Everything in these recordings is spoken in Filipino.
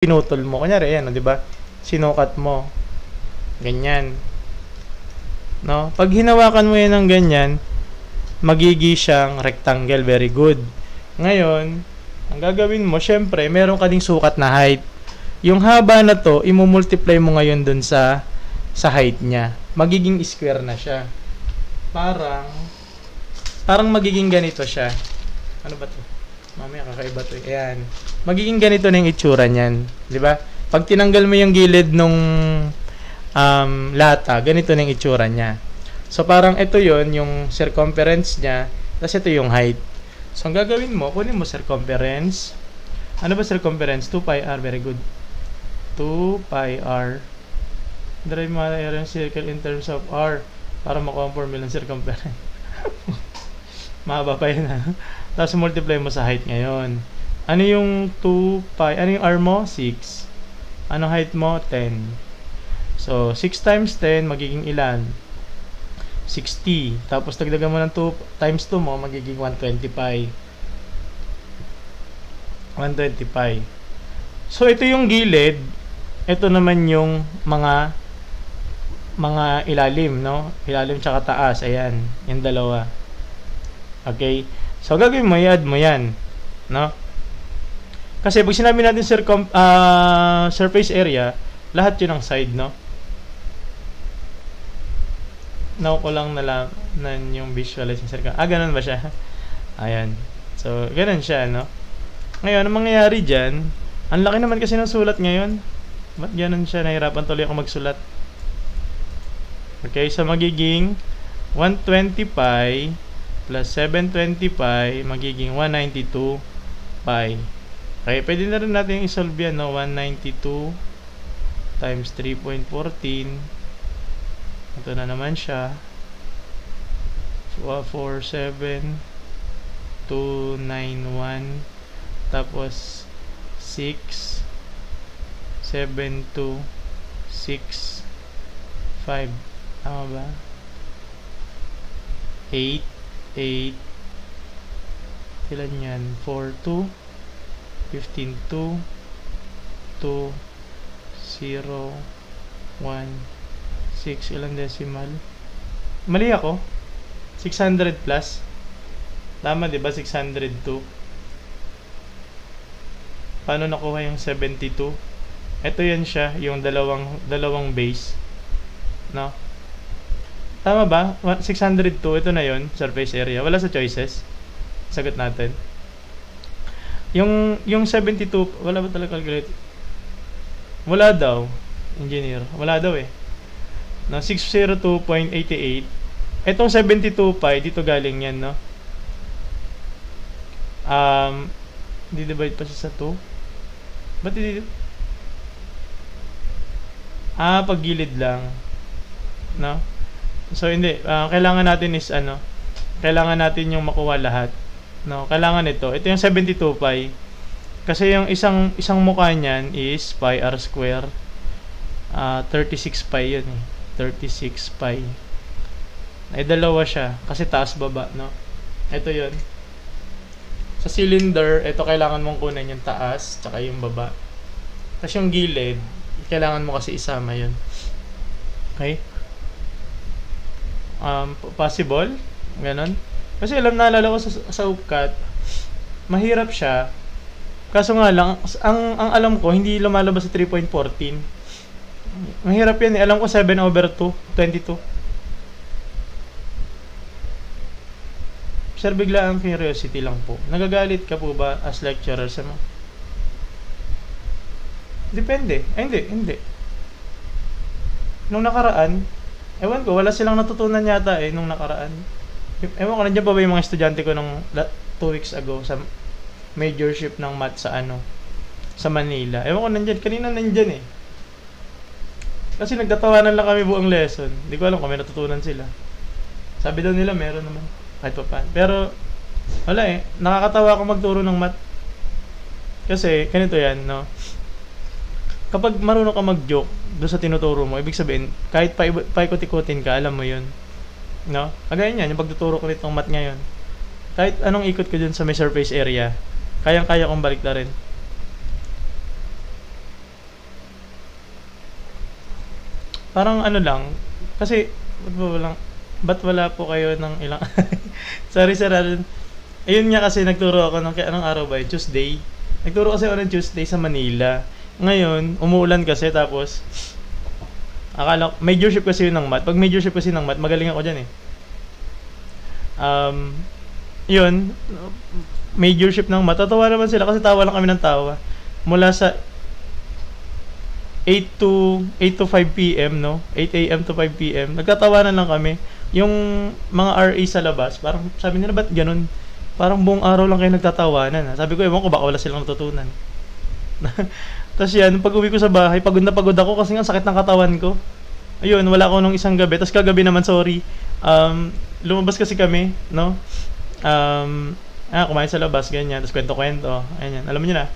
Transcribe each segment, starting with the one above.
pinutol mo. Kunyari, ayan, di ba? Sinukat mo. Ganyan. No? Pag hinawakan mo yan ng ganyan, magigi siyang rectangle. Very good. Ngayon, ang gagawin mo, syempre, meron ka ding sukat na height. Yung haba na to, imumultiply mo ngayon dun sa height niya. Magiging square na siya. Parang magiging ganito siya. Ano ba to? Mamaya kakaiba to. Ayan. Magiging ganito na yung itsura niyan. Di ba? Pag tinanggal mo yung gilid nung lata, ganito na yung itsura niya. So, parang ito yon yung circumference niya. Tapos ito yung height. So, ang gagawin mo, kunin mo circumference. Ano ba circumference? 2 pi r. Very good. 2 pi r. Derive mo yung circle in terms of r para makuha ang formula ng circumference. Mahaba pa yun, ha? Tapos multiply mo sa height ngayon. Ano yung 2 pi? Ano yung r mo? 6. Ano height mo? 10. So, 6 times 10, magiging ilan? 60. Tapos, dagdagan mo ng 2 times 2 mo, magiging 120 pi. 120 pi. So, ito yung gilid. Ito naman yung mga ilalim, no? Ilalim tsaka taas. Ayan. Yung dalawa. Okay? So, gagawin mo, i-add mo yan. No? Kasi, pag sinabi natin surface area, lahat yun ang side, no? Now ko lang nalaman yung visualize yung circle. Ganun ba siya? Ayan. So, ganun siya, no? Ngayon, ang mangyayari dyan, ang laki naman kasi ng sulat ngayon. Ba't ganun siya? Nahirapan tuloy ako magsulat. Okay, so magiging 120 pi plus 720 pi, magiging 192 pi. Okay, pwede na rin natin i-solve yan, no? 192 times 3.14. Ito na naman siya. 47291 tapos 67265. Tama ba? 8 ilan yan? 42 15 2 2 0 1 6. Ilang decimal? Mali ako. 600 plus. Tama, diba? 602. Paano nakuha yung 72? Ito yan siya, yung dalawang base. No? Tama ba? 602. Ito na yon, surface area. Wala sa choices. Sagot natin. Yung 72, wala ba talaga calculate? Wala daw, engineer. Wala daw eh. No, 602.88. Etong 72 pi, dito galing yan, no? Di-divide pa siya sa 2. Ba't dito? Pag gilid lang. No? So, hindi. Kailangan natin is, kailangan natin yung makuha lahat. No? Kailangan ito. Ito yung 72 pi. Kasi yung isang mukha niyan is pi r square. 36 pi yun eh. 36 pi. Ay, dalawa siya. Kasi taas baba, no? Ito yun. Sa cylinder, ito kailangan mong kunin yung taas, tsaka yung baba. Tapos yung gilid, kailangan mo kasi isama yun. Okay? Possible? Ganon. Kasi naalala ko sa UPCAT, mahirap siya. Kaso nga lang, ang alam ko, hindi lumalabas sa 3.14. Mahirap yan eh. Alam ko 7/2, 22. Sir, bigla ang curiosity lang po. Nagagalit ka po ba as lecturer sa mo? Depende. Hindi. Nung nakaraan, ewan ko, wala silang natutunan yata eh nung nakaraan. Ewan ko, nandiyan pa ba yung mga estudyante ko nung 2 weeks ago sa majorship ng math sa sa Manila. Ewan ko, kanina nandyan eh. Kasi nagtatawanan lang kami buong lesson. Hindi ko alam kung may natutunan sila. Sabi daw nila meron naman. Kahit pa paano. Pero, wala eh. Nakakatawa ako magturo ng math. Kasi, ganito yan, no? Kapag marunong ka mag-joke doon sa tinuturo mo, ibig sabihin, kahit paikot-ikutin ka, alam mo yun. No? Kagaya niyan, yung pagtuturo ko nitong math ngayon. Kahit anong ikot ko dun sa may surface area, kayang-kaya kong balik na rin. Parang ano lang, kasi ba't wala po kayo ng ilang sorry sir, ayun nga kasi nagturo ako ng anong araw ba yun? Tuesday. Nagturo kasi ako ng Tuesday sa Manila. Ngayon, umuulan kasi tapos majorship kasi yun ng math. Pag majorship kasi ng math, magaling ako dyan eh. Yun, majorship ng math. Tatawa naman sila kasi tawa lang kami ng tawa. Mula sa 8 to 5 p.m. no? 8 a.m. to 5 p.m. Nagtatawanan lang kami. Yung mga RA sa labas, parang sabi nila, ba't ganun? Parang buong araw lang kayo nagtatawanan. Ha? Sabi ko, ewan ko, baka wala silang natutunan. Tapos yan, pag uwi ko sa bahay, pagod na pagod ako kasi nga sakit ng katawan ko. Ayun, wala ako nung isang gabi. Tapos kagabi naman, sorry. Lumabas kasi kami, no? Kumain sa labas, ganyan. Tapos kwento-kwento. Ayan, alam niyo na.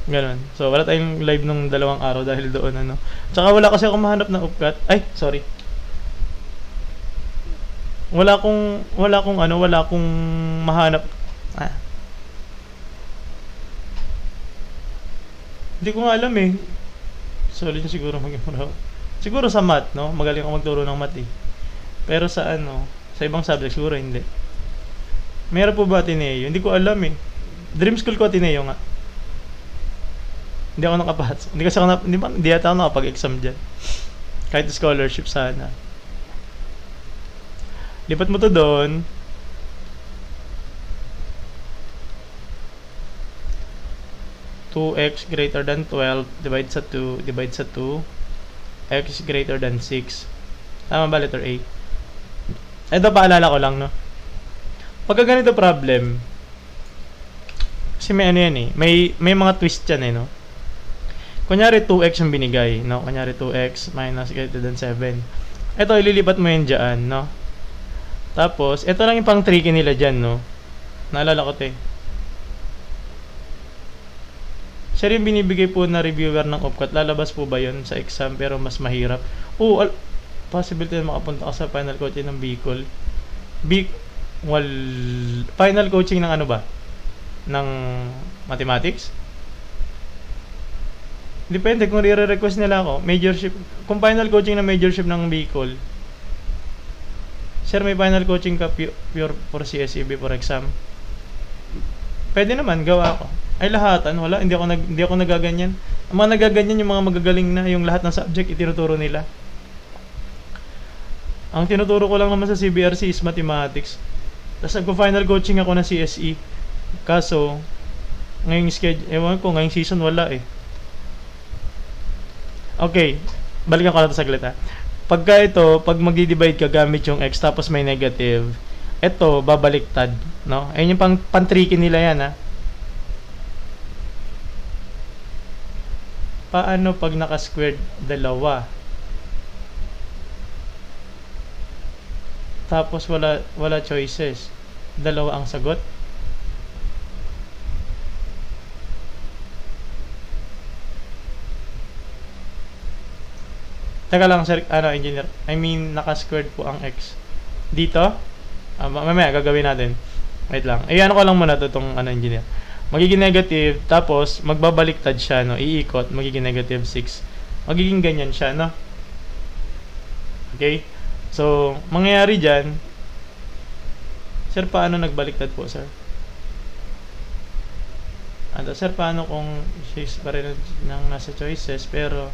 Ganun. So, wala tayong live nung 2 araw dahil doon, ano. Tsaka wala kasi ako mahanap ng upcut. Ay, sorry. Wala akong mahanap. Hindi ko nga alam eh. Solid siguro mag-improve. Siguro sa math, no? Magaling ako magturo ng math eh. Pero sa sa ibang subject siguro hindi. Meron po ba Ateneo? Hindi ko alam eh. Dream school ko Ateneo nga. Hindi ako nakapasa. Hindi ata ako nakapag-exam dyan. Kahit scholarship sana. Lipat mo to doon. (2x greater than 12 divide sa 2 x greater than 6. Tama ba letter A? Ito paalala ko lang, no? Pagka ganito problem, kasi may ano yan eh, may mga twist yan eh, no? Kunyari 2x ang binigay, no? Kunyari 2x minus greater than 7. Ito, ililipat mo yan dyan, no? Tapos, ito lang yung pang tricky nila dyan, no? Naalala ko, te. Siya rin binibigay po na reviewer ng upcut. Lalabas po ba yun sa exam pero mas mahirap? Possibility na makapunta ka sa final coaching ng Bicol. Final coaching ng ano ba? Ng mathematics? Depende kung re-request nila ako. Majorship. Kung final coaching ng majorship ng Bicol, sir, may final coaching ka pure for CSEB for exam? Pwede naman, gawa ako. Ay, lahatan, wala, hindi ako nagaganyan. Ang mga nagaganyan yung mga magagaling na yung lahat ng subject itinuturo nila. Ang tinuturo ko lang naman sa CBRC is mathematics. Tapos nagpo-final coaching ako ng CSE. Kaso ngayong schedule, ewan ko, ngayong season wala eh. Okay, balikan ko na ito saglit ha. Pagka ito, pag magdi-divide ka gamit yung x tapos may negative, ito babaliktad, no? Ayun yung pan-tricky nila yan ha. Paano pag naka-squared dalawa? Tapos wala choices. Dalawa ang sagot. Teka lang, sir, engineer. I mean, naka-squared po ang x. Dito? Mamaya, gagawin natin. Wait lang. Ano ko lang muna ito, itong engineer. Magiging negative, tapos magbabaliktad siya, no? Iikot, magiging negative 6. Magiging ganyan siya, no? Okay? So, mangyayari dyan, sir, paano nagbaliktad po, sir? Sir, paano kung 6 pa rin ng nasa choices, pero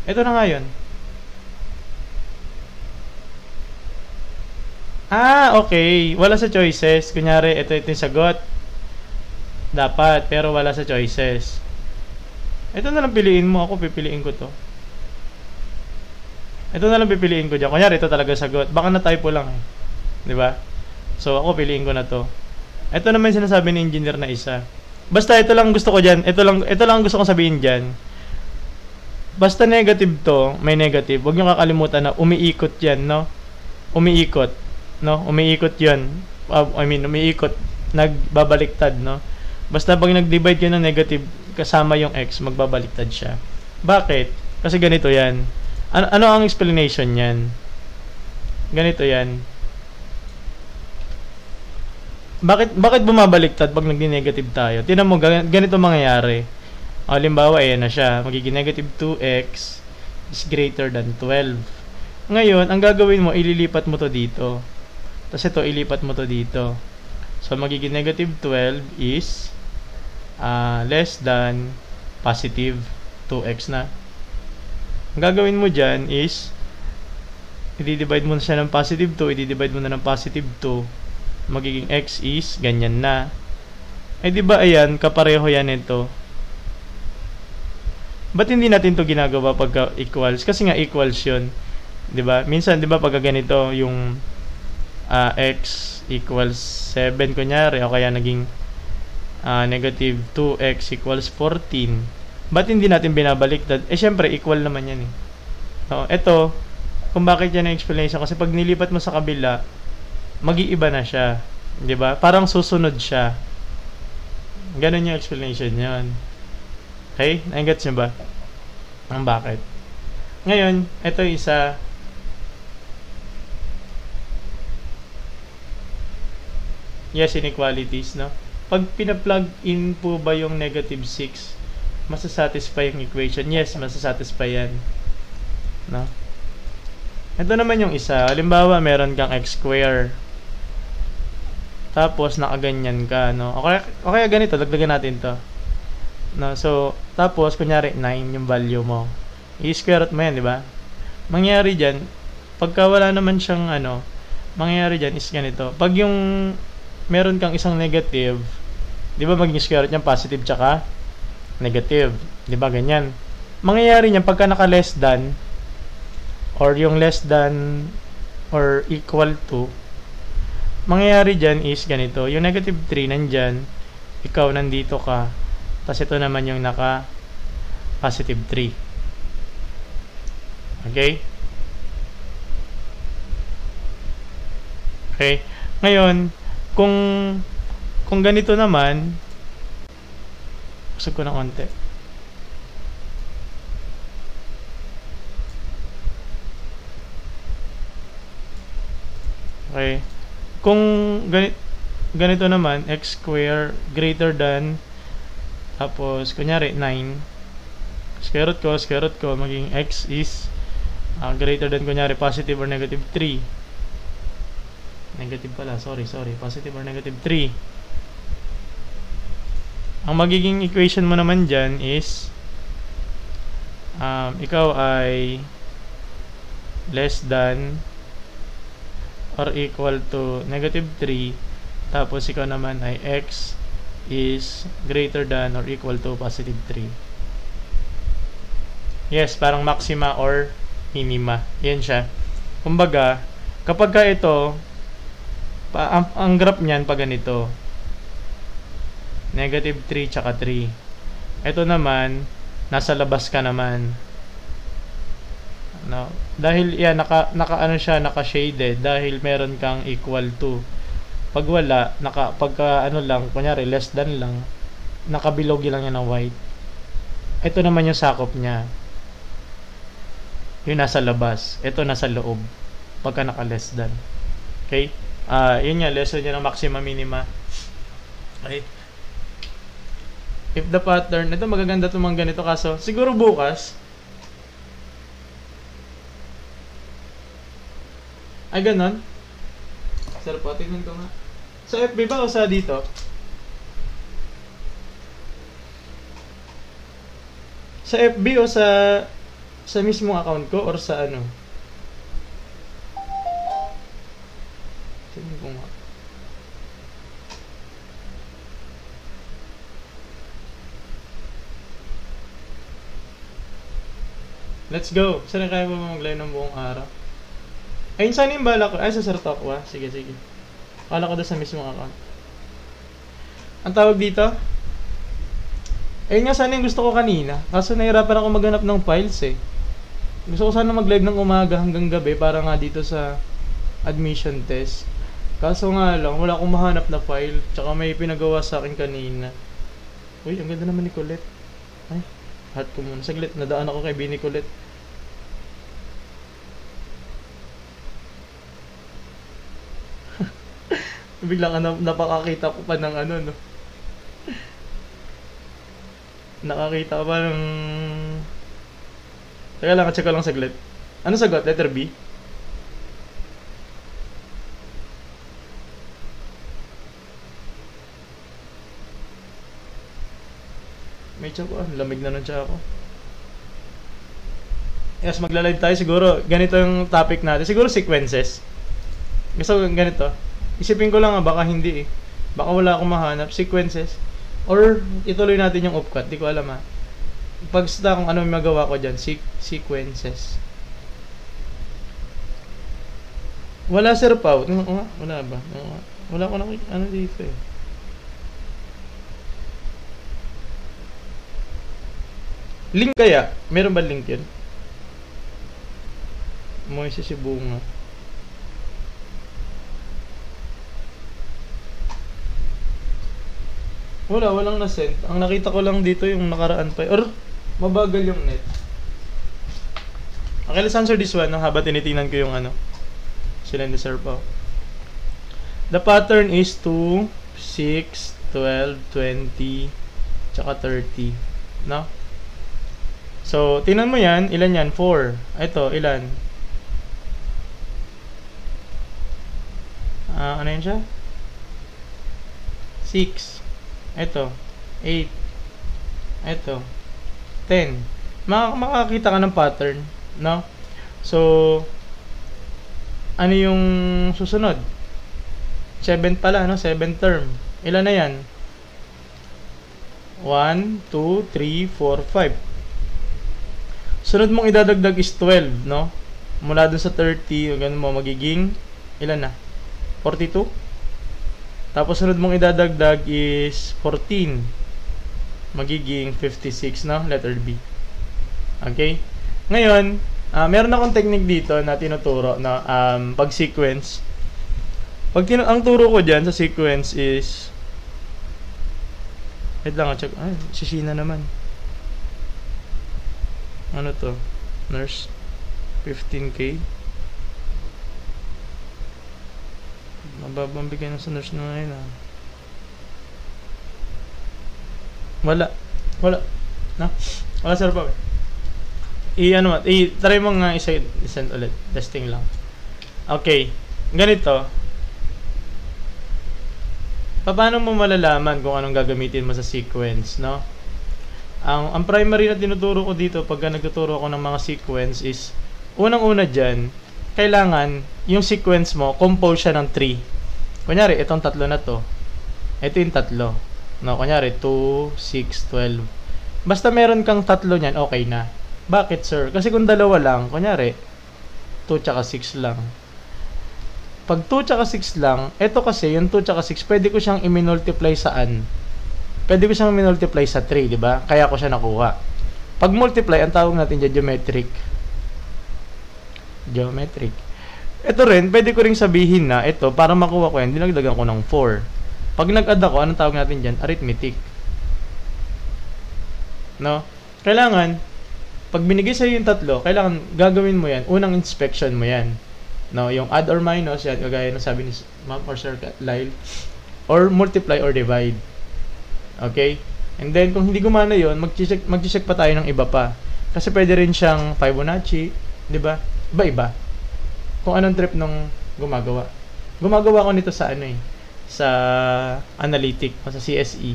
ito na nga yun. Okay. Wala sa choices. Kunyari, ito yung sagot. Dapat, pero wala sa choices. Ito na lang piliin mo. Ako pipiliin ko to. Ito na lang pipiliin ko dyan. Kunyari, ito talaga sagot. Baka na-typo lang eh. Diba? So, ako piliin ko na to. Ito naman sinasabi ni engineer na isa. Basta, ito lang gusto ko dyan. Ito lang gusto kong sabihin dyan. Basta negative to, may negative. Huwag nyo kakalimutan na umiikot yan, no? Umiikot. No? Umiikot yun. Umiikot. Nagbabaliktad, no? Basta pag nag-divide ka ng negative kasama yung x, magbabaliktad siya. Bakit? Kasi ganito yan. Ano ang explanation yan? Ganito yan. Bakit bumabaliktad pag nagdi-negative tayo? Tingnan mo, ganito mangyayari. Halimbawa, ayan na siya. Magiging negative 2x is greater than 12. Ngayon, ang gagawin mo, ililipat mo to dito. Tapos ito, ilipat mo to dito. So, magiging negative 12 is less than positive 2x na. Ang gagawin mo dyan is i-divide mo na siya ng positive 2, i-divide mo na ng positive 2. Magiging x is ganyan na. Eh di ba ayan, kapareho yan ito. Ba't hindi natin to ginagawa pagka equals? Kasi nga equals yun. Di ba? Minsan, di ba pagka ganito, yung x equals 7 kunyari, o kaya naging negative 2x equals 14. Ba't hindi natin binabaliktad? Eh syempre, equal naman yan eh. So, ito, kung bakit yan ang explanation, kasi pag nilipat mo sa kabila, mag-iiba na siya. 'Di ba? Parang susunod siya. Ganun yung explanation niyan. Okay? Nai-gets niyo ba? Ang bakit? Ngayon, ito isa. Yes, inequalities, no? Pag pina-plug in po ba yung negative 6, masasatisfy yung equation? Yes, masasatisfy yan. No? Ito naman yung isa. Halimbawa, meron kang x square. Tapos, nakaganyan ka, no? O kaya ganito, dagdagan natin to. No? So, tapos, kunyari, 9 yung value mo. I-square root mo yan, di ba? Mangyayari dyan, pagka wala naman siyang, mangyayari dyan is ganito. Pag yung, meron kang isang negative, di ba maging square root niyan, positive tsaka negative. Di ba, ganyan. Mangyayari niyan, pagka naka-less than, or yung less than, or equal to, mangyayari dyan is ganito. Yung negative 3 nandyan, ikaw nandito ka, tapos ito naman yung naka positive 3. Okay? Okay? Ngayon, kung ganito naman, usag ko ng konti. Okay? Kung ganito naman, x square greater than, tapos, kunyari, 9, square root ko, maging x is greater than, kunyari, positive or negative 3. Negative pala, sorry, positive or negative 3. Ang magiging equation mo naman dyan is, ikaw ay less than or equal to negative 3, tapos ikaw naman ay x is greater than or equal to positive 3. Yes, parang maxima or minima. Yan siya. Kumbaga, kapag ka ito, ang graph niyan pag ganito, negative 3 tsaka 3. Ito naman, nasa labas ka naman. No? Dahil yan naka shaded dahil meron kang equal to. Pag wala, pagka lang, kunyari less than lang, nakabilog lang yan ng white. Ito naman yung sakop niya. Yung nasa labas, ito nasa loob. Pagka naka less than. Okay? Yun nga, lesson niya ng maxima minima. Okay? If the pattern, ito magaganda itong mga ganito, kaso siguro bukas ay ganon. Sir po, tingnan ko nga. Sa FB ba o sa dito? Sa FB o sa mismong account ko or sa ano? Tingnan ko nga. Let's go. Saan kaya mo mag-live ng buong araw? Ayun, saan yung bala ko? Ay, sa Sir Tokwa. Sige. Kala ko doon sa mismong account. Ang tawag dito? Ayun nga sana yung gusto ko kanina. Kaso nahirapan ako maghanap ng files eh. Gusto ko sana mag-live ng umaga hanggang gabi para nga dito sa admission test. Kaso nga lang, wala akong mahanap na file. Tsaka may pinagawa sa akin kanina. Uy, ang ganda naman ni Colette. Ay, hat ko muna. Saglit, nadaan ako kay Bini Colette. Biglang napakakita ko pa ng ano, no? Nakakita ko pa ng... Teka lang, check ko lang saglit. Ano sagot? Letter B? May check ko. Lamig na ng check ako. Yes, magla-live tayo siguro. Ganito yung topic natin. Siguro sequences. Gusto ko ganito. Isipin ko lang baka hindi eh. Baka wala akong mahanap. Sequences. Or ituloy natin yung upcut. Di ko alam ha. Pagsta kung ano yung magawa ko dyan. Sequences. Wala Sir Pao. Wala ba? Wala ko na ano dito eh. Link kaya? Meron ba link yun? Moises Bunga. Walang na-send. Ang nakita ko lang dito yung nakaraan pa. Or mabagal yung net. Okay, let's answer this one habang tinitingnan ko yung ano. Sila ni Sir Pao. The pattern is 2, 6, 12, 20, tsaka 30. No? So, tingnan mo yan. Ilan yan? 4. Ito, ilan? Ano yun siya? 6. Ito. 8. Ito. 10. Makakita ka ng pattern. No? So, ano yung susunod? 7 pala, no? 7 term. Ilan na yan? 1, 2, 3, 4, 5. Sunod mong idadagdag is 12, no? Mula dun sa 30, ganun mo, magiging, ilan na? 42? Tapos sunod mong idadagdag is 14. Magiging 56, no? Letter B. Okay? Ngayon, meron akong technique dito na tinuturo na pag sequence. Ang turo ko dyan sa sequence is wait lang, check. Ay, si Sheena naman. Ano to? Nurse 15K. Mababang bigay na sa nurse na ngayon Wala. No? Wala Sir Pao. Try mo nga i-send ulit. Testing lang. Okay. Ganito. Paano mo malalaman kung anong gagamitin mo sa sequence, no? Ang primary na tinuturo ko dito pagka nagtuturo ako ng mga sequence is unang-una dyan, kailangan yung sequence mo, compose siya ng 3. Kunyari, itong tatlo na to. Ito yung tatlo. No, kunyari, 2, 6, 12. Basta meron kang tatlo niyan, okay na. Bakit, sir? Kasi kung dalawa lang, kunyari, 2 tsaka 6 lang. Pag 2 tsaka 6 lang, ito kasi, yung 2 tsaka 6, pwede ko siyang i-multiply saan? Pwede ko siyang i-multiply sa 3, di ba? Kaya ko siya nakuha. Pag multiply, ang tawag natin dyan, geometric. Ito rin, pwede ko rin sabihin na ito, para makuha ko yan, dinagdagan ko ng 4. Pag nag-add ako, anong tawag natin dyan? Arithmetic. No? Kailangan, pag binigay sa'yo yung tatlo, kailangan gagawin mo yan, unang inspection mo yan. No? Yung add or minus, yan, kagaya ng sabi ni Ma'am or Sir Lyle, or multiply or divide. Okay? And then, kung hindi gumana yun, mag-check pa tayo ng iba pa. Kasi pwede rin siyang Fibonacci, di ba? Iba-iba. Kung anong trip nung gumagawa. Gumagawa ko nito sa sa analytic o sa CSE.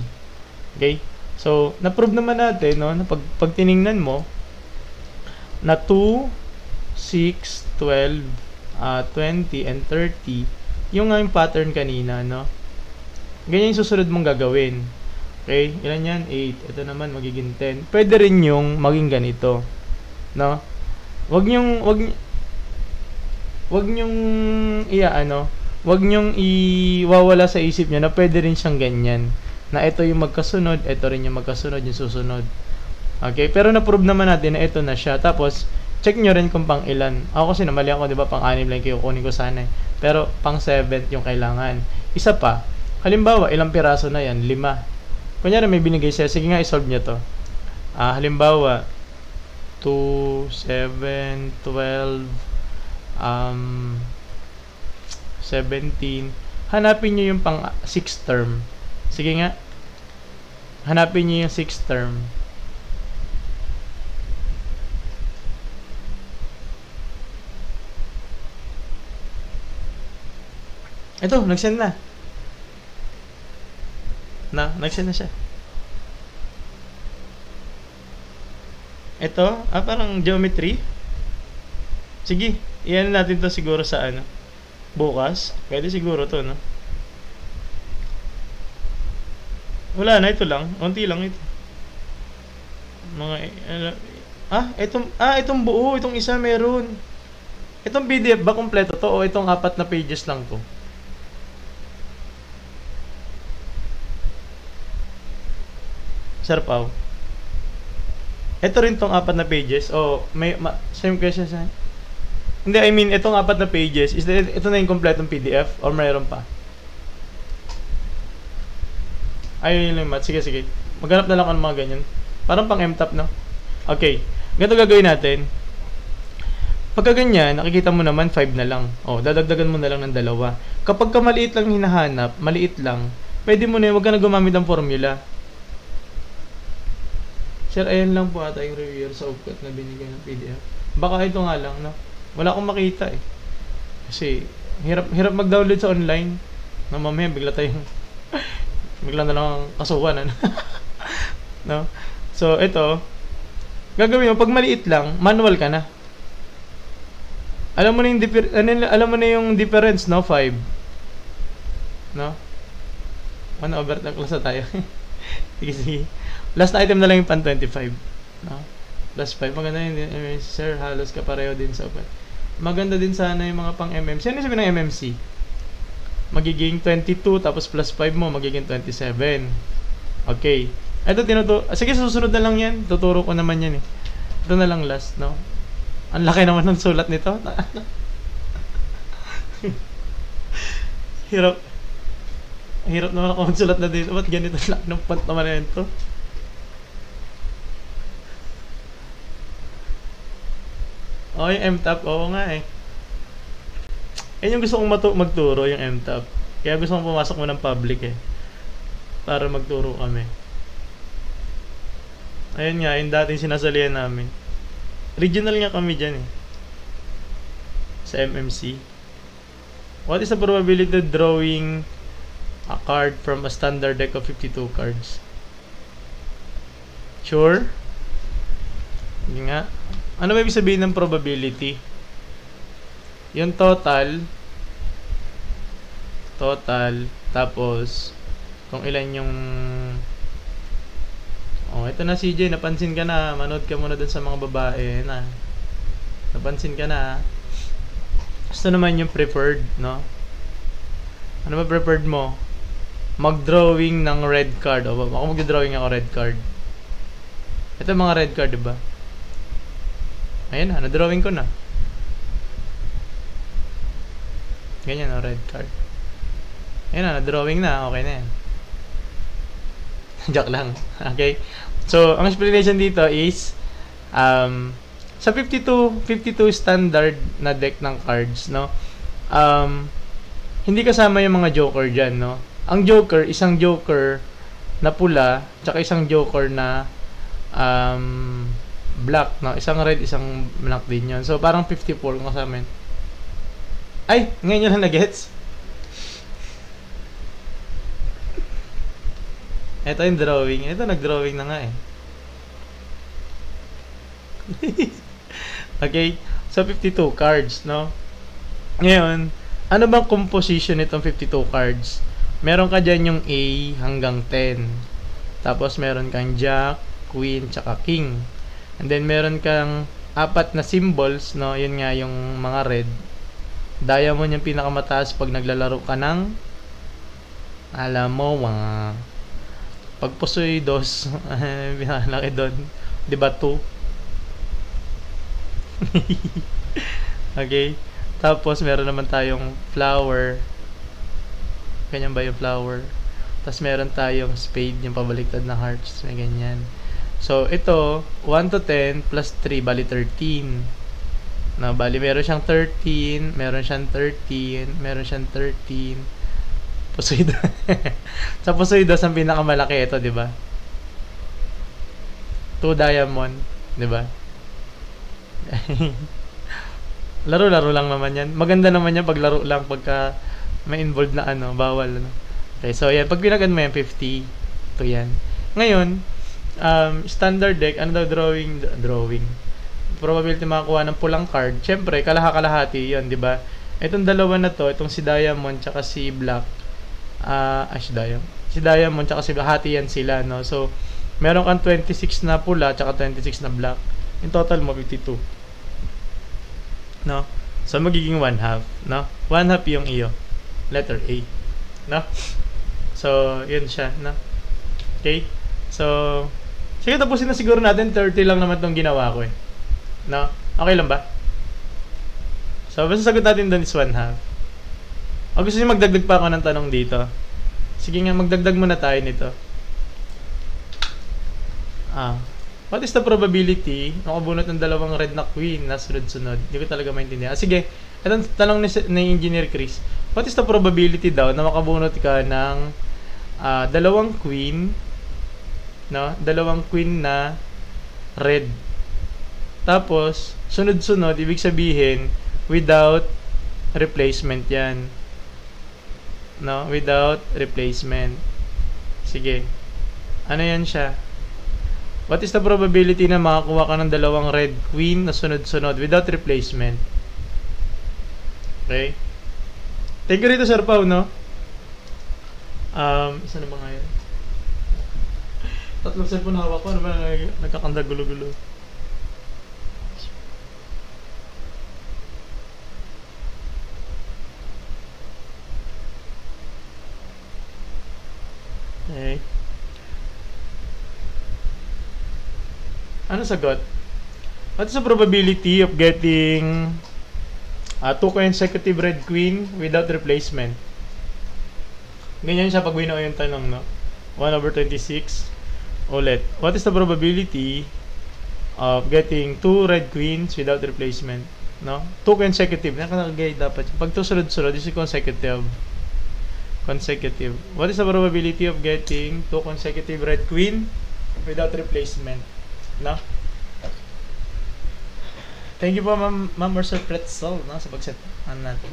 Okay? So, na-prove naman natin, no, na pag tiningnan mo na 2, 6, 12, 20, and 30, yung nga yung pattern kanina, no? Ganyan yung susunod mong gagawin. Okay? Ilan yan? 8. Ito naman magiging 10. Pwede rin yung maging ganito. No? Wag nyong iwawala sa isip niyo na pwede rin siyang ganyan. Na ito yung magkasunod, ito rin yung magkasunod, yung susunod. Okay? Pero na-prove naman natin na ito na siya. Tapos, check nyo rin kung pang ilan. Ako kasi namali ako, di ba? Pang 6 lang kukunin ko sana. Pero, pang 7 yung kailangan. Isa pa, halimbawa, ilang piraso na yan? 5. Kunyari may binigay siya, sige nga, isolve nyo to. Halimbawa, 2, 7, 12, 17. hanapin nyo yung pang 6th term. Sige nga. Hanapin nyo yung 6th term. Ito, nag-send na. Nag-send na siya. Ito, parang geometry. Sige, iyan natin to siguro sa ano. Bukas. Pwede siguro to, no? Wala na, ito lang. Unti lang ito. Mga, itong buo, itong isa meron. Itong PDF ba kompleto to o itong 4 na pages lang to? Sir Pao. Ito rin tong 4 na pages. O, same question sa... Hindi, I mean, itong 4 na pages, ito na yung kompletong PDF or mayroon pa? Ayun yung math. Sige. Maghanap na lang ako ng mga ganyan. Parang pang MTAP, no? Okay. Ganito gagawin natin. Pagka ganyan, nakikita mo naman 5 na lang. O, dadagdagan mo na lang ng 2. Kapag ka maliit lang hinahanap, maliit lang, pwede mo na yun, huwag ka na gumamit ng formula. Sir, ayan lang po ata yung reviewer sa upcut na binigay ng PDF. Baka ito nga lang, no? Wala akong makita eh. Kasi, hirap mag-download sa online. No, mamaya, bigla na lang ang kasuhan, ano? No? So, ito, gagawin mo, pag maliit lang, manual ka na. Alam mo na yung difference, no? 5. No? 1/3 na klasa tayo. Sige. Last item na lang yung pan 25. No? Plus 5. Maganda yun. Sir, halos kapareho din sa upat. Maganda din sana yung mga pang MMC. Ano yung sabi ng MMC? Magiging 22 tapos plus 5 mo, magiging 27. Okay. Ito sige, susunod na lang yan. Tuturo ko naman yan eh. Ito na lang last, no? Ang laki naman ng sulat nito. Hirap naman ako magsulat na dito. Ba't ganito lang ng font naman na ito? Yung MTAP. Oo nga eh. Yan yung gusto kong magturo, yung MTAP. Kaya gusto kong pumasok mo ng public eh. Para magturo kami. Ayun nga, yung dating sinasalihan namin. Regional nga kami dyan eh. Sa MMC. What is the probability of drawing a card from a standard deck of 52 cards? Sure? Hindi nga. Ano ba ibig sabihin ng probability? Yung total, tapos kung ilan yung... Oh, ito na CJ, napansin ka na. Manood ka muna dun sa mga babae na. Napansin ka na. Gusto naman yung preferred, no? Ano ba preferred mo? Mag-drawing ng red card. O, ako mag-drawing ako red card. Ito mga red card, diba? Ayan na, na-drawing ko na. Ganyan, red card. Ayan na, na-drawing na. Okay na yan. Joke lang. Okay. So, ang explanation dito is sa 52 standard na deck ng cards, no? Hindi kasama yung mga joker diyan, no? Ang joker, isang joker na pula, tsaka isang joker na black, no? Isang red, isang black din yun. So, parang 54 kung kasama yun. Ay! Ngayon nyo lang na-gets? Ito yung drawing. Ito, nag-drawing na nga eh. Okay? So, 52 cards, no? Ngayon, ano bang composition nitong 52 cards? Meron ka dyan yung A hanggang 10. Tapos, meron kang Jack, Queen, tsaka King. And then, meron kang 4 na symbols, no? Yun nga yung mga red. Diamond yung pinakamataas pag naglalaro ka ng alam mo, mga pag pusoy dos, pinalaki doon. Diba 2? Okay. Tapos meron naman tayong flower. Ganyan ba yung flower? Tapos meron tayong spade, yung pabaliktad na hearts. May ganyan. So, ito, 1 to 10 plus 3, bali 13. Bali meron siyang 13, meron siyang 13, meron siyang 13, Pusoy dos. Sa pusoy dos, ang pinakamalaki ito, di ba? 2 diamond, di ba? Laro-laro lang naman yan. Maganda naman yan pag laro lang, pagka may involved na ano, bawal. Ano. Okay, so yan. Pag pinag-add mo yan, 50. Ito yan. Ngayon, standard deck, ano daw drawing. Probability makakuha ng pulang card. Siyempre, kalahati yun, di ba? Itong dalawa na to, itong si Diamond tsaka si Black. Si Diamond tsaka si Black, hati yan sila, no? So, meron kang 26 na pula tsaka 26 na black. In total mo 52. No? So magiging 1/2, no? 1/2 yung iyo. Letter A. No? So, yun siya, no? Okay? So, sige, tapusin na siguro natin. 30 lang naman tong ginawa ko eh. No? Okay lang ba? So, basta sagot natin doon is 1/2. O gusto niyo magdagdag pa ako ng tanong dito? Sige nga, magdagdag muna tayo nito. What is the probability na makabunot ng dalawang red na queen na sunod-sunod? Hindi ko talaga maintindihan. Sige, itong tanong ni Engineer Chris. What is the probability daw na makabunot ka ng dalawang queen, no? Dalawang queen na red. Tapos, sunod-sunod, ibig sabihin, without replacement yan. No? Without replacement. Sige. Ano yan siya? What is the probability na makakuha ka ng dalawang red queen na sunod-sunod without replacement? Okay? Thank you rito, Sir Pao, no? Isa na ba nga yun? Tatlong cellphone hawak ko. Ano ba nagkakanda gulo-gulo? Okay. Ano sagot? What is the probability of getting 2 consecutive red queen without replacement? Ganyan siya pag binuo yung tanong, no? 1/26. Ulit. What is the probability of getting 2 red queens without replacement? No? 2 consecutive. Nakalagay dapat. Pag 2 sunod-sunod, this is consecutive. Consecutive. What is the probability of getting 2 consecutive red queen without replacement? No? Thank you po, Ma'am Mercer Pretzel, no? Sa pag-set natin.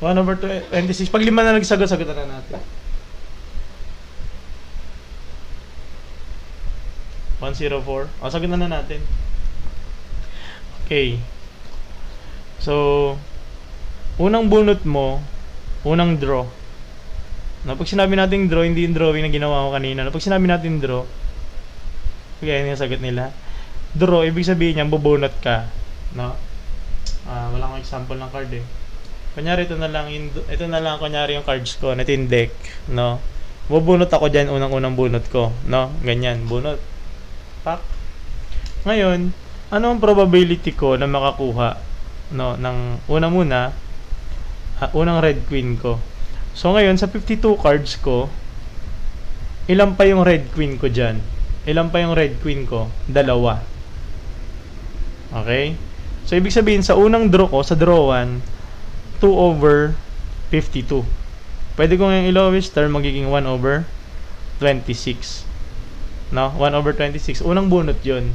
1/26. Pag 5 na nagsagot, sagutan na natin. 104. Sagutan na natin. Okay. So, unang bunot mo, unang draw. No, pag sinabi natin draw, hindi yung drawing na ginawa ko kanina. No, pag sinabi natin draw, kaya yun yung sagot nila. Draw, ibig sabihin niya, bubunot ka. No? Wala akong example ng card eh. Kunyari, ito na lang kunyari yung cards ko. Ito yung deck. No? Bubunot ako dyan, unang-unang bunot ko. No? Ganyan, bunot. Pak. Ngayon, ano ang probability ko na makakuha, no, ng unang red queen ko? So, ngayon, sa 52 cards ko, ilan pa yung red queen ko dyan? Ilan pa yung red queen ko? 2. Okay? So, ibig sabihin, sa unang draw ko, sa draw 1, 2/52. Pwede ko ngayong i-lowest term, magiging 1/26. No? 1/26. Unang bunot yun.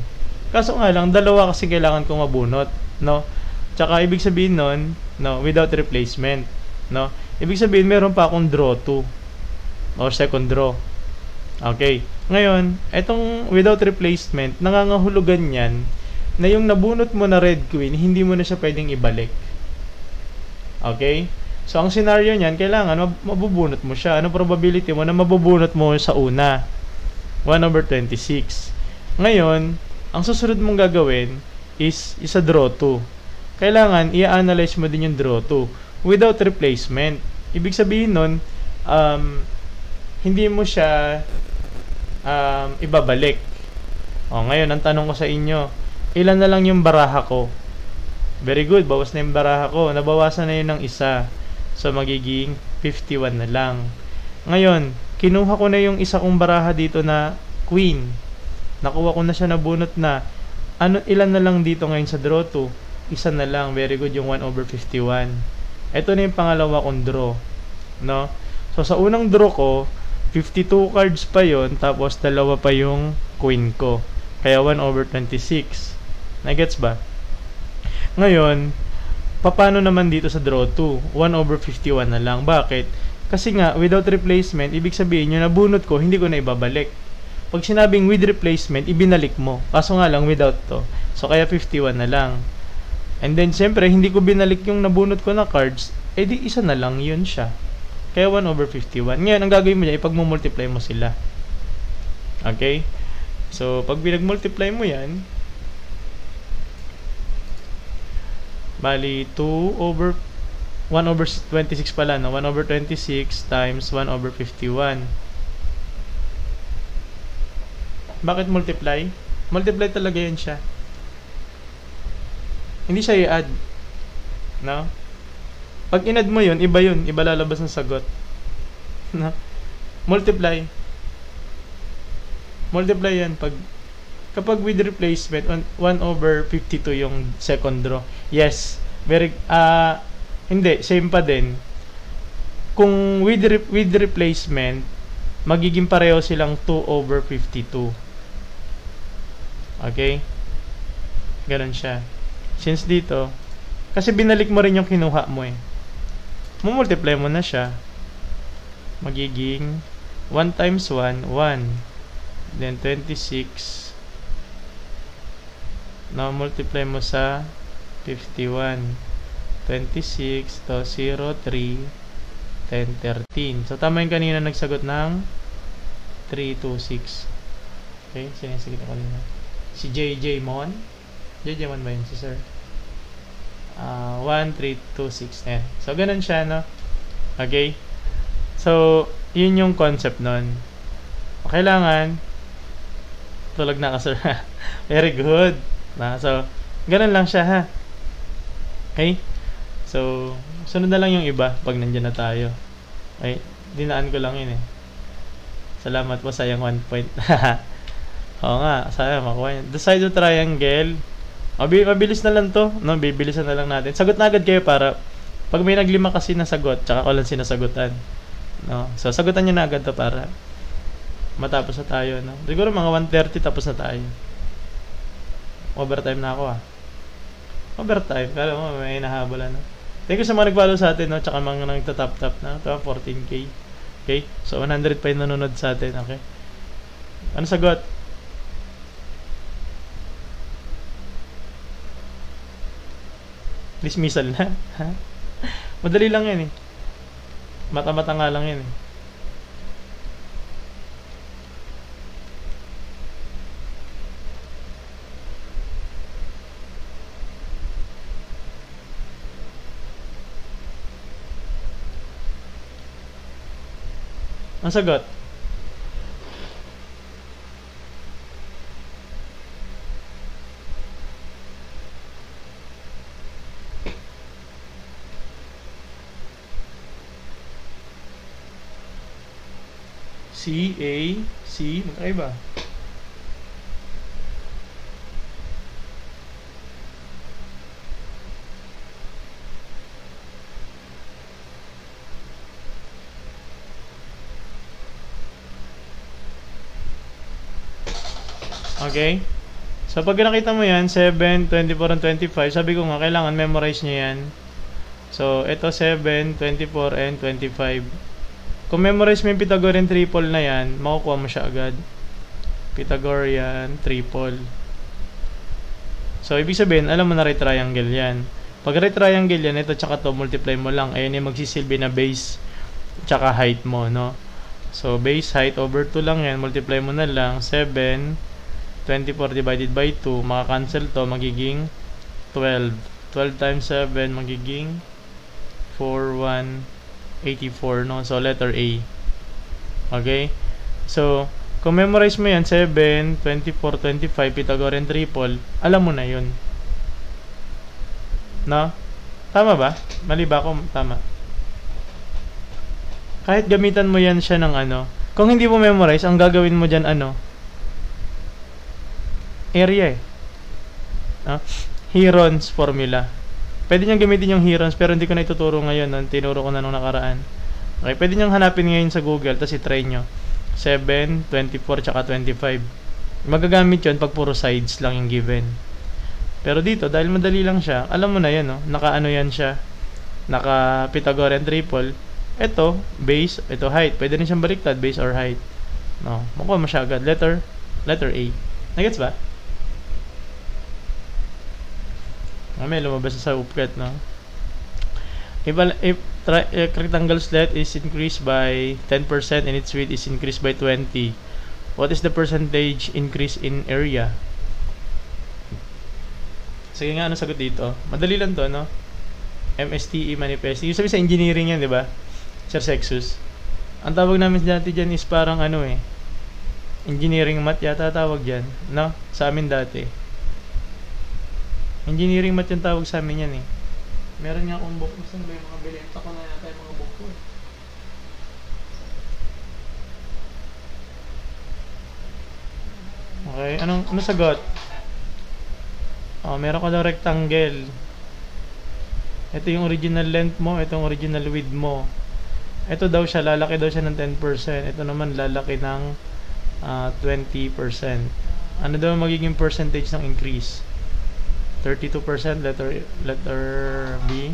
Kaso nga lang, 2 kasi kailangan kong mabunot. No? Tsaka, ibig sabihin nun, no, without replacement. No? Ibig sabihin, meron pa akong draw 2. Or second draw. Okay. Ngayon, itong without replacement, nangangahulugan yan na yung nabunot mo na red queen, hindi mo na siya pwedeng ibalik. Okay? So, ang scenario niyan, kailangan mabubunot mo siya. Ano probability mo na mabubunot mo sa una? 1/26. Ngayon, ang susunod mong gagawin is isa draw 2. Kailangan, i-analyze mo din yung draw 2 without replacement. Ibig sabihin nun, hindi mo siya ibabalik. Ngayon, ang tanong ko sa inyo, ilan na lang yung baraha ko? Very good, bawas na yung baraha ko. Nabawasan na yun ng isa. So, magiging 51 na lang. Ngayon, kinuha ko na yung isa kong baraha dito na queen. Nakuha ko na siya, nabunot na. Ilan na lang dito ngayon sa draw 2? Isa na lang. Very good, yung 1/51. Ito na yung pangalawa kong draw. No? So, sa unang draw ko, 52 cards pa yon, tapos dalawa pa yung queen ko. Kaya 1/26. Nagets ba? Ngayon, paano naman dito sa draw 2? 1/51 na lang. Bakit? Kasi nga, without replacement, ibig sabihin yung nabunot ko, hindi ko na ibabalik. Pag sinabing with replacement, ibinalik mo. Kaso nga lang, without to. So, kaya 51 na lang. And then, siyempre, hindi ko binalik yung nabunot ko na cards, di isa na lang yun siya. Kaya 1/51. Ngayon, ang gagawin mo dyan, ipag-multiply mo sila. Okay? So, pag pinag-multiply mo yan, bali, 1/26 pala, no? 1/26 times 1/51. Bakit multiply? Multiply talaga yan siya. Hindi siya i-add. No? Pag in-add mo yun, iba lalabas ng sagot. No? Multiply. Multiply yan. Kapag with replacement, 1/52 yung second draw. Yes. Hindi. Same pa din. Kung with replacement, magiging pareho silang 2/52. Okay? Ganon siya. Since dito, kasi binalik mo rin yung kinuha mo eh. Mumultiply mo na siya. Magiging 1 times 1, 1. Then 26. Now, multiply mo sa 51. 26 to 0, 3, 10, 13. So, tama yung kanina nagsagot ng 326. Okay? Sinasagot ko kanina. Si JJ Mon. JJ Mon ba yun? Si sir? 1, 3, 2, 6, 10. So, ganun siya, no? Okay? So, yun yung concept nun. Kailangan, tulog na ka, sir. Very good. So, ganun lang siya, ha? Okay? So, sunod na lang yung iba pag nandyan na tayo. Okay? Dinaan ko lang yun, eh. Salamat po, sayang 1 point. Oo nga, sayang makuha yun. The side of triangle, mabilis na lang to, no? Bibilisan na lang natin. Sagot na agad kayo para pag may naglima kasi na sagot, tsaka ko lang sinasagutan, no? So, sagutan nyo na agad to para matapos na tayo, no? Siguro mga 1:30 tapos na tayo. Overtime na ako, ah. Overtime, kala mo may nahabolan, no? Thank you sa mga nag-follow sa atin, no? Tsaka mga nagtatap-tap na. Ito, 14K. Okay? So, 100 pa yung nanonood sa atin, okay? Ano sagot? Dismissal na. Madali lang yan eh. Mata-mata nga lang yan eh. Ang sagot? C, A, C, magkaiba. Okay? So, pag nakita mo yan, 7, 24, and 25, sabi ko nga, kailangan memorize nyo yan. So, ito 7, 24, and 25. Kung memorize mo yung Pythagorean triple na yan, makukuha mo siya agad. Pythagorean triple. So, ibig sabihin, alam mo na right triangle yan. Pag right triangle yan, ito tsaka to, multiply mo lang. Ayan yung magsisilbi na base tsaka height mo, no? So, base height over 2 lang yan. Multiply mo na lang. 7, 24 divided by 2. Maka-cancel to, magiging 12. 12 times 7, magiging 4, 1, 84, no? So, letter A. Okay? So, kung memorize mo yan, 7, 24, 25, Pythagorean triple, alam mo na yun. No? Tama ba? Mali ba ako? Tama. Kahit gamitan mo yan siya ng ano. Kung hindi mo memorize, ang gagawin mo dyan ano? Area eh. No? Heron's formula. Pwede niyang gamitin yung Heron's pero hindi ko na ituturo ngayon. No? Tinuro ko na nung nakaraan. Okay, pwede nyo hanapin ngayon sa Google, tapos i-try nyo. 7, 24, tsaka 25. Magagamit yun pag puro sides lang yung given. Pero dito, dahil madali lang siya, alam mo na yan, no? Naka-ano yan siya. Naka Pythagorean triple. Ito, base, ito height. Pwede rin siyang baliktad, base or height. No, makuha mo siya agad. Letter A. Nagets ba? May lumabas sa upkat, no? If a rectangle slit is increased by 10% and its width is increased by 20, what is the percentage increase in area? Sige nga, ano sagot dito? Madali lang to, no? MSTE manifest. Yung sabi sa engineering yan, di ba? Sir Sexus. Ang tawag namin dati dyan is parang ano eh. Engineering math yata tawag dyan. No? Sa amin dati. Engineering math yung tawag sa amin yan eh. Meron nga akong book. Gusto ba yung mga bilenta ko na yata yung mga book ko eh. Okay, ano sagot? Oh, meron ka daw rectangle. Ito yung original length mo, ito yung original width mo. Ito daw siya, lalaki daw siya ng 10%. Ito naman lalaki ng 20%. Ano daw magiging percentage ng increase? 32%, letter B.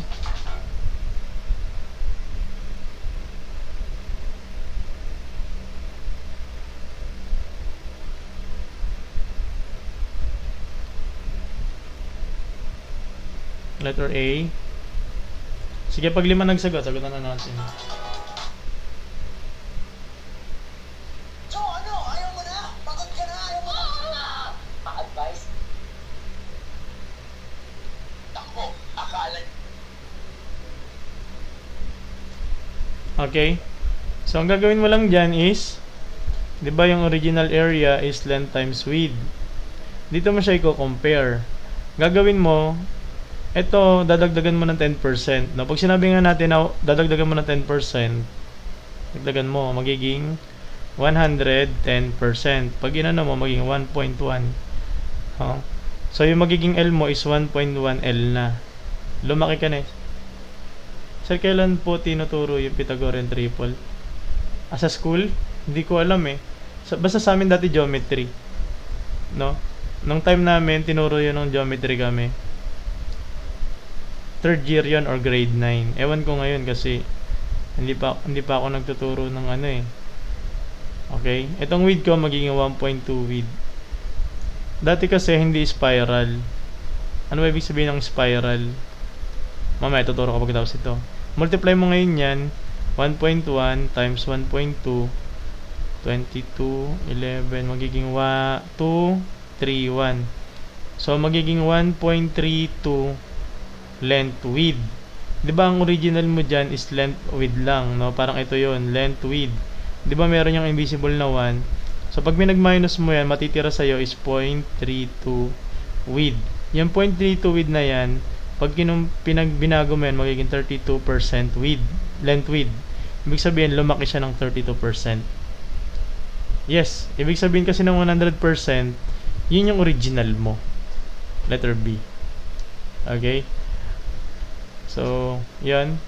Letter A. Sige, pag 5 nagsagot, sagutan na natin. So ano, ayaw mo na? Pagod ka na, ayaw mo na? Pa-advise? Takbo, akala. Okay. So, ang gagawin mo lang dyan is, di ba yung original area is length times width. Dito mo siya i-compare. Gagawin mo, ito, dadagdagan mo ng 10%. No? Pag sinabi nga natin na dadagdagan mo ng 10%, dagdagan mo, magiging 110%. Pag inano mo, magiging 1.1. So, yung magiging L mo is 1.1 L na. Lumaki ka na eh. Sir, kailan po tinuturo yung Pythagorean triple? Sa school? Hindi ko alam eh. Basta sa amin dati geometry. No? Nung time namin, tinuro yun ng geometry kami. Third year yon or grade 9. Ewan ko ngayon kasi hindi pa ako nagtuturo ng ano eh. Okay? Itong width ko magiging 1.2 width. Dati kasi hindi spiral. Ano ba ibig sabihin ng spiral? Mamaya tuturo ko pagkatapos ito. Multiply mo ngayon yan. 1.1 times 1.2 22, 11 magiging 2, 3, 1. So magiging 1.32 length width. 'Di ba ang original mo diyan is length width lang, no? Parang ito 'yon, length width. 'Di ba meron yung invisible na 1? So pag minag-minus mo 'yan, matitira sa iyo is 0.32 width. Yung 0.32 width na 'yan, pag binago mo 'yan, magiging 32% width, length width. Ibig sabihin lumaki siya ng 32%. Yes, ibig sabihin kasi ng 100%, yun yung original mo. Letter B. Okay? So, yan.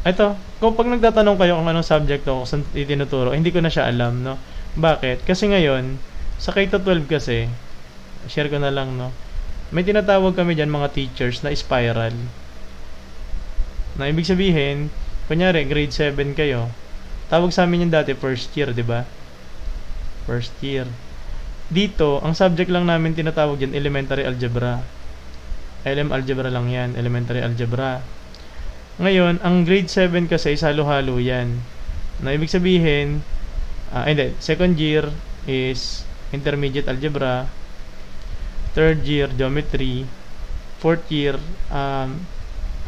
Ito, kung pag nagtatanong kayo kung anong subject ko, kung saan itinuturo, hindi ko na siya alam, no? Bakit? Kasi ngayon, sa K-12 kasi, share ko na lang, no? May tinatawag kami dyan mga teachers na spiral. Na ibig sabihin, kunyari, grade 7 kayo. Tawag sa amin yung dati, first year, di ba? First year. Dito, ang subject lang namin tinatawag dyan, elementary algebra. LM algebra lang yan, elementary algebra. Ngayon, ang grade 7 kasi is halo-halo yan. Na ibig sabihin, hindi, second year is intermediate algebra, third year geometry, fourth year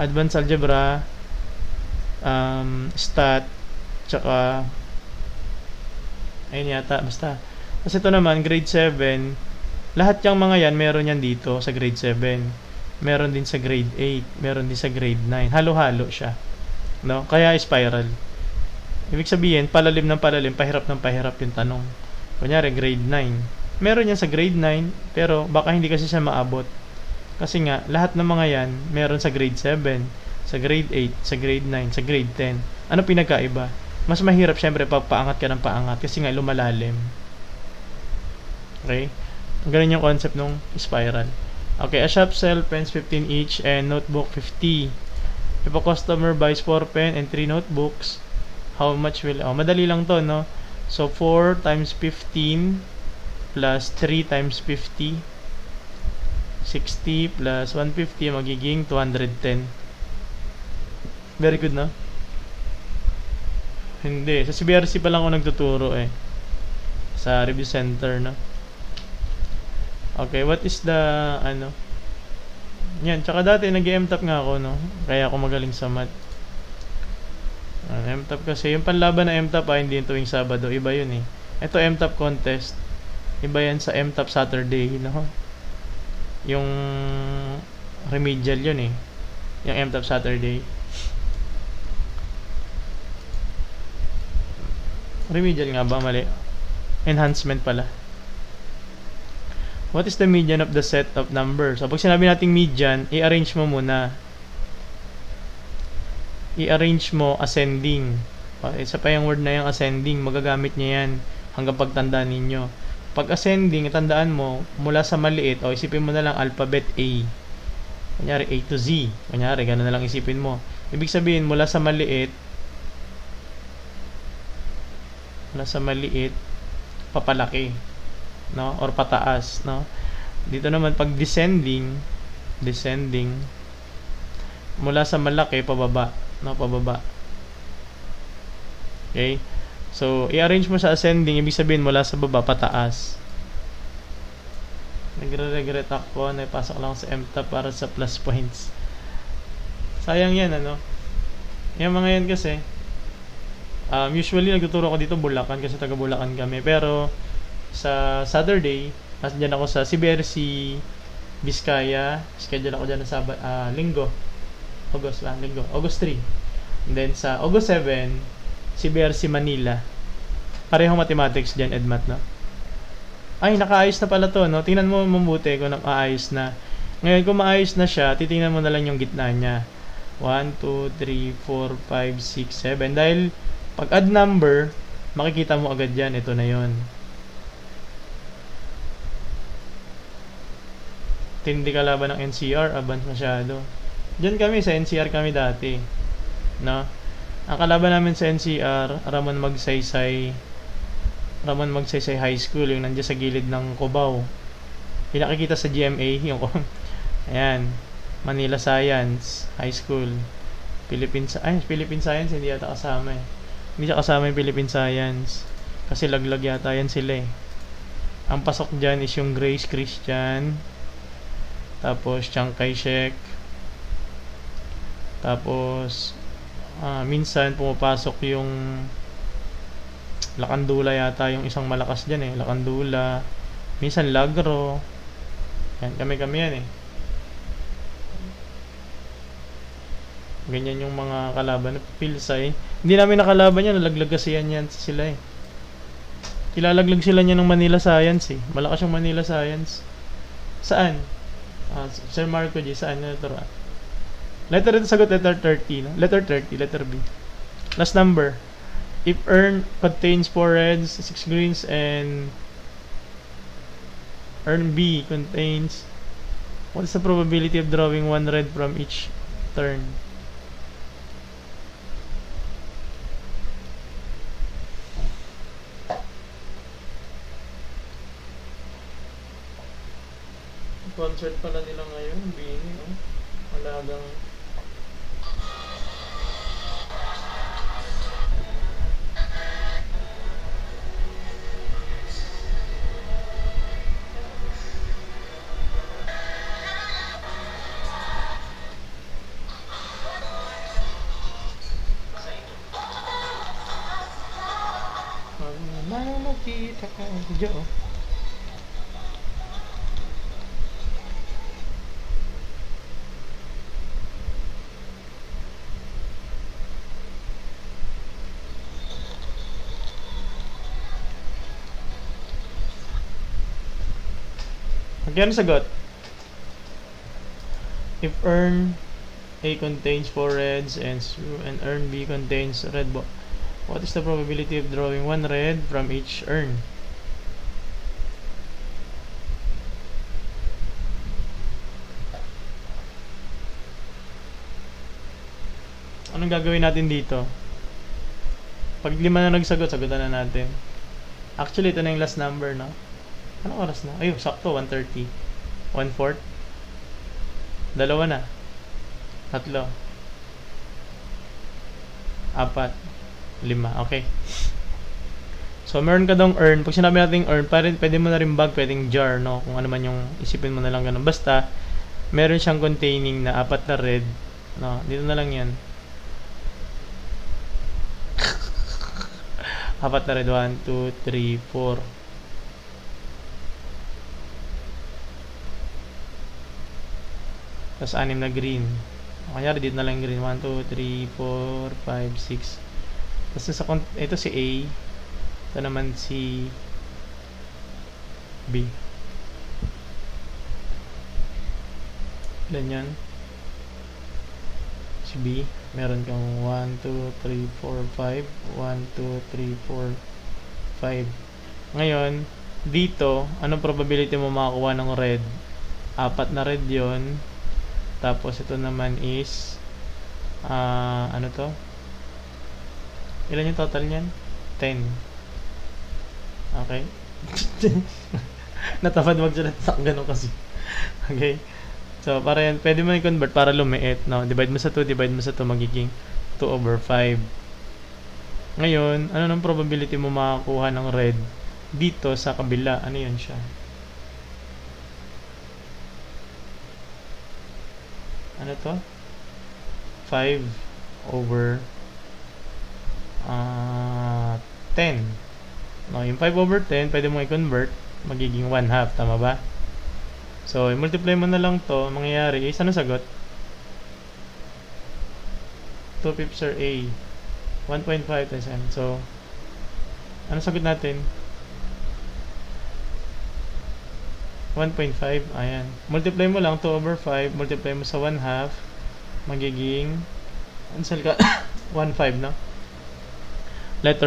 advanced algebra, stat, tsaka ayun yata, basta. Kasi ito naman, grade 7, lahat yung mga yan, meron yan dito sa grade 7. Meron din sa grade 8, meron din sa grade 9. Halo-halo siya. No? Kaya spiral. Ibig sabihin, palalim ng palalim, pahirap ng pahirap yung tanong. Kunyari, grade 9. Meron yan sa grade 9, pero baka hindi kasi siya maabot. Kasi nga, lahat ng mga yan, meron sa grade 7. sa grade 8, sa grade 9, sa grade 10. Ano pinagkaiba? Mas mahirap syempre pag paangat ka ng paangat kasi nga lumalalim. Okay? Ganun yung concept ng spiral. Okay, a shop sell pens 15 each and notebook 50. If a customer buys 4 pen and 3 notebooks, how much will... Oh, madali lang to, no? So, 4 times 15 plus 3 times 50. 60 plus 150 magiging 210. Very good, no? Hindi. Sa CBRC pa lang ako nagtuturo eh. Sa review center, no? Okay, what is the, ano? Yan, tsaka dati nag-MTAP nga ako, no? Kaya ako magaling sa math. MTAP kasi, yung panlaban na MTAP hindi yung tuwing Sabado, iba yun eh. Ito MTAP contest. Iba yan sa MTAP Saturday, no? Yung remedial yun eh. Yung MTAP Saturday. Remedial nga ba? Mali. Enhancement pala. What is the median of the set of numbers? So, pag sinabi nating median, i-arrange mo muna. I-arrange mo ascending. Isa pa yung word na yung ascending. Magagamit niya yan hanggang pagtanda ninyo. Pag ascending, tandaan mo, mula sa maliit, o isipin mo na lang alphabet A. Kunyari, A to Z. Kunyari, gano'n na lang isipin mo. Ibig sabihin, mula sa maliit, papalaki, no, or pataas, no. Dito naman pag descending mula sa malaki pababa, no, pababa. Okay, so i-arrange mo sa ascending, ibig sabihin mula sa baba pataas. Nagre-regret ako na ipasok lang sa MTAP para sa plus points. Sayang yan, ano. Yung mga yan kasi usually nagtuturo ko dito Bulacan kasi taga Bulacan kami, pero sa Saturday nandiyan ako sa CBRC Vizcaya, schedule ako dyan sa linggo, August 3. And then sa August 7 CBRC Manila, parehong mathematics dyan, EdMath, no? Ay, nakaayos na pala to, no? Tingnan mo mabuti kung nakaayos na. Ngayon kung maayos na siya, titingnan mo na lang yung gitna niya. 1, 2, 3, 4, 5, 6, 7. Dahil pag add number, makikita mo agad yan. Ito na yon. Tindi kalaban ng NCR, advance masyado. Diyan kami, sa NCR kami dati, no? Ang kalaban namin sa NCR, Ramon Magsaysay High School, yung nandiyan sa gilid ng Cubao. Pinakikita sa GMA, yung ayan, Manila Science High School. Philippine Science, hindi yata kasama eh. Hindi siya kasama yung Philippine Science. Kasi laglag yata yan sila eh. Ang pasok dyan is yung Grace Christian. Tapos Chiang Kai-shek. Tapos minsan pumapasok yung Lakandula yata, yung isang malakas dyan eh. Lakandula. Minsan Lagro. Yan, kami yan eh. Ganyan yung mga kalaban. Pilsay. Hindi namin nakalaban yan. Nalaglag kasi yan sila eh. Kilalaglag sila niya ng Manila Science eh. Malakas yung Manila Science. Saan? Sir Marco G. Saan? Letter ito sagot. Letter 30. No? Letter 30. Letter B. Last number. If urn contains 4 reds, 6 greens, and urn B contains... What is the probability of drawing 1 red from each turn? Concert pala nila ngayon, Bini, no? Malagang makita ka, video, oh. Magkano sagot? If urn A contains 4 reds and urn B contains red ball. What is the probability of drawing 1 red from each urn? Anong gagawin natin dito? Pag 5 na nagsagot, sagutan na natin. Actually, ito na yung last number, no? Anong oras na? Ayun, sakto, 1:30. 1/4. 2 na. 3. 4. 5. Okay. So, meron ka dong urn. Pag sinabi natin urn, pwede mo na rin bag, pwedeng jar, no? Kung ano man yung isipin mo na lang ganun. Basta, meron siyang containing na 4 na red. No? Dito na lang yan. 4 na red. 1, 2, 3, 4. Tapos 6 na green. Kanyari dito na lang green. 1, 2, 3, 4, 5, 6. Tapos ito si A. Ito naman si B. Ilan yan? Si B. Meron kang 1, 2, 3, 4, 5. 1, 2, 3, 4, 5. Ngayon, dito, anong probability mo makakuha ng red? 4 na red yon. Tapos ito naman is ano to? Ilan yung total niyan? 10. Okay. Natapad wag siya natak ganun kasi. Okay. So para yan, pwede mo i-convert para lumiit, no? Divide mo sa 2, divide mo sa 2, magiging 2/5. Ngayon, ano nang probability mo makakuha ng red dito sa kabila? Ano yun siya? Ano to? 5/10. No, yung 5/10, pwede mo i-convert, magiging 1/2, tama ba? So, i-multiply mo na lang to, mangyayari is, ano sagot? 2/5 or A. 1.5 times n. So, ano sagot natin? 1.5, ayan. Multiply mo lang 2/5, multiply mo sa 1/2, magiging, ansel ka, 1/5, no? Letter